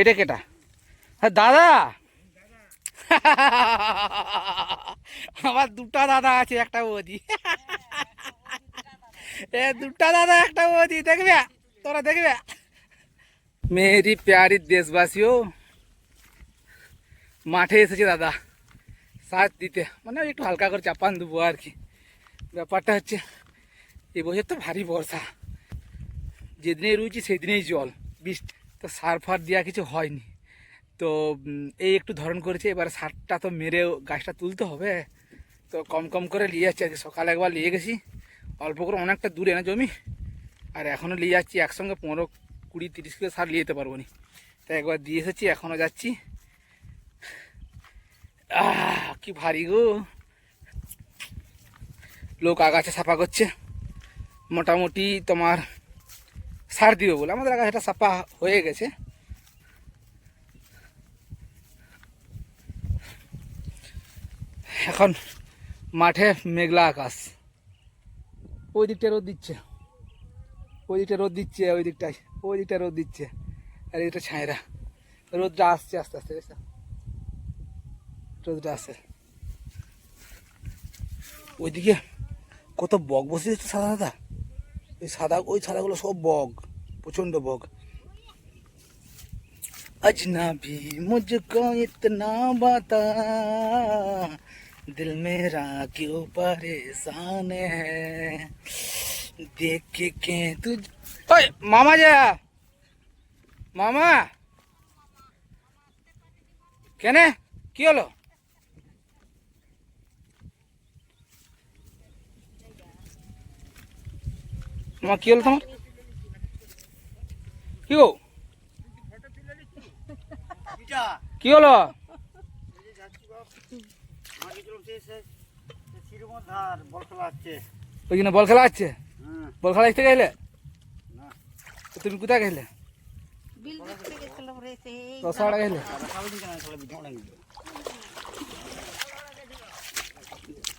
এটা কেটা? হ্যাঁ দাদা। আমার দুটা দাদা আছে, একটা বৌদি। এ দুটা দাদা একটা বৌদি, দেখবে তোরা দেখবে। মেরি প্যারি দেশবাসীও, মাঠে এসেছে দাদা সাথ দিতে, মানে একটু হালকা করে চাপান দেবো আর কি। ব্যাপারটা হচ্ছে এবছর তো ভারী বর্ষা, যেদিনে রুইছি সেদিনেই জল, বৃষ্টি তো সার ফার দেওয়া কিছু হয়নি। তো এই একটু ধরন করেছে, এবার সারটা তো মেরেও গাছটা তুলতে হবে। তো কম কম করে নিয়ে যাচ্ছি আজকে। সকালে একবার নিয়ে গেছি অল্প করে, অনেকটা দূরে না জমি, আর এখনও নিয়ে যাচ্ছি একসঙ্গে 15, 20, 30 কিলো সার নিয়ে যেতে পারবো না। তাই একবার দিয়ে এসেছি, এখনও যাচ্ছি। কি ভারী গো। লোক আগাছা সাফা করছে, মোটামুটি তোমার সার দিবে বলে। আমাদের আগাছাটা সাফা হয়ে গেছে। এখন মাঠে মেঘলা আকাশ, ওই দিকটা রোদ দিচ্ছে, ওই দিকটা রোদ দিচ্ছে, ওই দিকটায় ওই দিকটা রোদ দিচ্ছে, আর এইটা ছায়রা। রোদটা আসছে আস্তে আস্তে, বুঝছো, রোদটা আসছে। ওইদিকে কত বক বসে যাচ্ছে সাদা সাদা, ওই সাদাগুলো সব বক, প্রচণ্ড বক। अजनबी मुझको इतना बता, दिल मेरा क्यों परेशान है, देख के तुझ। ओए मामा जा, मामा কেনে কি হলো? মামা কি হলো তোমার? কি গো কি হলো? ওইখানে বল খেলা হচ্ছে? বল খেলা দেখতে গেলে? তুমি কোথায় গেলে? দশাড়া গেলে?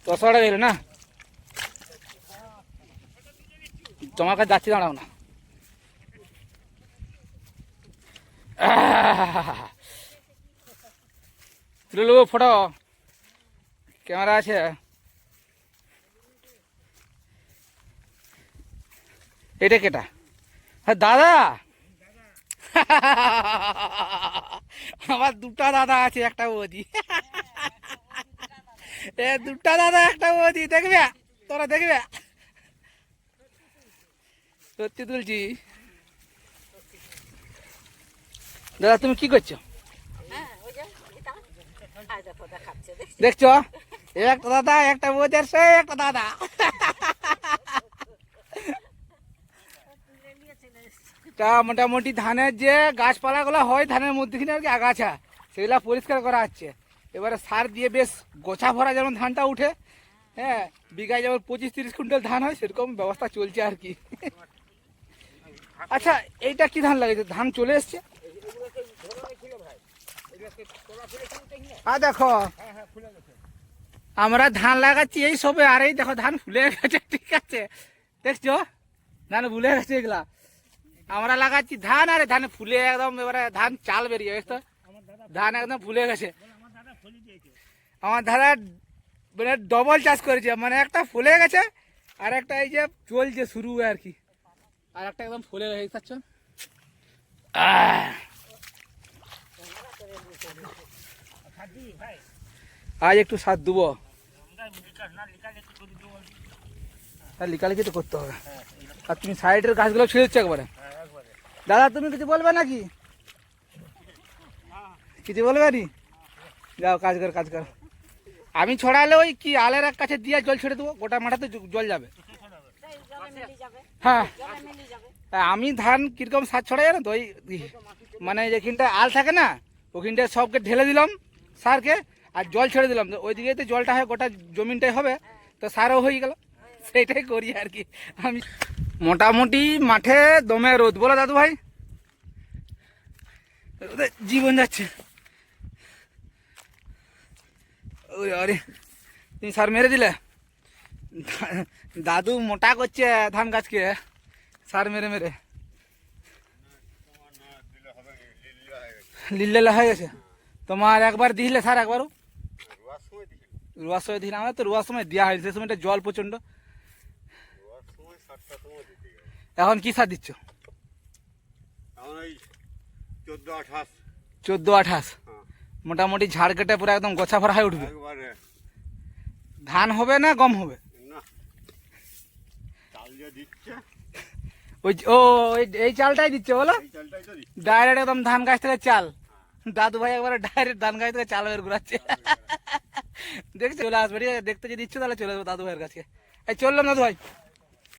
দশাড়া গেলে না? তোমার কাছে যাচ্ছি, দাঁড়াও না। তুলে নেবো ফটো, ক্যামেরা আছে। এটা কেটা? হ্যাঁ দাদা। আমার দুটা দাদা আছে, একটা বৌদি। এ দুটা দাদা একটা বৌদি, দেখবে তোরা দেখবে। সত্যি তুলছি। দাদা তুমি কি করছো? দেখছো, একটা দাদা একটা বৌদি, আর সে একটা দাদা। তা মোটামুটি ধানের যে গাছপালাগুলো হয় ধানের মধ্যেখানে আর কি আগাছা, সেগুলা পরিষ্কার করা হচ্ছে। এবারে সার দিয়ে বেশ গোছা ভরা যেমন ধানটা উঠে, হ্যাঁ, বিঘায় যেমন 25-30 কুইন্টাল ধান হয়, সেরকম ব্যবস্থা চলছে আর কি। আচ্ছা এইটা কি ধান লাগিয়েছে? ধান চলে এসছে। দেখো আমরা ধান লাগাচ্ছি এই সবে, আর এই দেখো ধান ফুলে গেছে, ঠিক আছে দেখছো, ধান ফুলে গেছে এগুলা। আমরা লাগাচ্ছি ধান, আরে ধান ফুলে একদম, এবারে ধান চাল বেরিয়ে গেছে, ধান একদম ফুলে গেছে। আমার দাদা মানে ডবল চাষ করেছে, মানে একটা ফুলে গেছে আর একটা এই যে চলছে শুরু আর কি, আর একটা একদম ফুলে গেছে দেখছ। আজ একটু সার দেবো, লিকালিকি তো করতে হবে। আর তুমি সাইডের গাছগুলো ছেড়ে দিচ্ছ একবারে। দাদা তুমি কিছু বলবে নাকি? কিছু বলবে নি? যাও কাজ কর, কাজ কর। আমি ছড়ালে ওই কি আলের এক কাছে দিয়ে জল ছেড়ে দেবো, গোটা মাঠাতে জল যাবে। হ্যাঁ আমি ধান কিরকম সার ছড়াই জানো তো, ওই মানে যেখানটা আল থাকে না, ওখানটা সবকে ঢেলে দিলাম সারকে, আর জল ছেড়ে দিলাম, তো ওইদিকে তো জলটা হয় গোটা জমিনটাই হবে, তো সারও হয়ে গেল। সেটাই করি আর কি আমি। মোটামুটি মাঠে দমে রোদ, বলো দাদু ভাই, জীবন যাচ্ছে। ওই আরে তুমি সার মেরে দিলে, দাদু মোটা করছে ধান গাছকে সার মেরে মেরে। লিল্লে হয়ে গেছে তোমার একবার দিলে স্যার একবারও রোয়ার সময় দিই, রোয়ার সময় দিলাম, আমরা তো রোয়ার সময় দেওয়া হয়েছে, সে সময়টা জল প্রচণ্ড। রোয়ার সময় 7টার সময় দিতে গেছে। এখন কি সার দিচ্ছ? এখন ওই 14-28। 14-28 হ্যাঁ, মোটামুটি ঝাড় কেটে পুরো একদম গোছা ভরা হয়ে উঠবে। একবারে ধান হবে না গম হবে? না, চাল যে দিচ্ছে ওই এই চালটাই দিচ্ছে বলো, এই চালটাই তো দিচ্ছে। ডাইরেক্ট একদম ধান গাছ থেকে চাল। দাদু ভাই একবারে ডাইরেক্ট ধান গাছ থেকে চাল বের ঘুরাচ্ছে। দেখছি চলে আসবে, ঠিক আছে, দেখতে যদি ইচ্ছে তাহলে চলে আসবো দাদু ভাইয়ের কাছে। এই চললাম দাদু ভাই।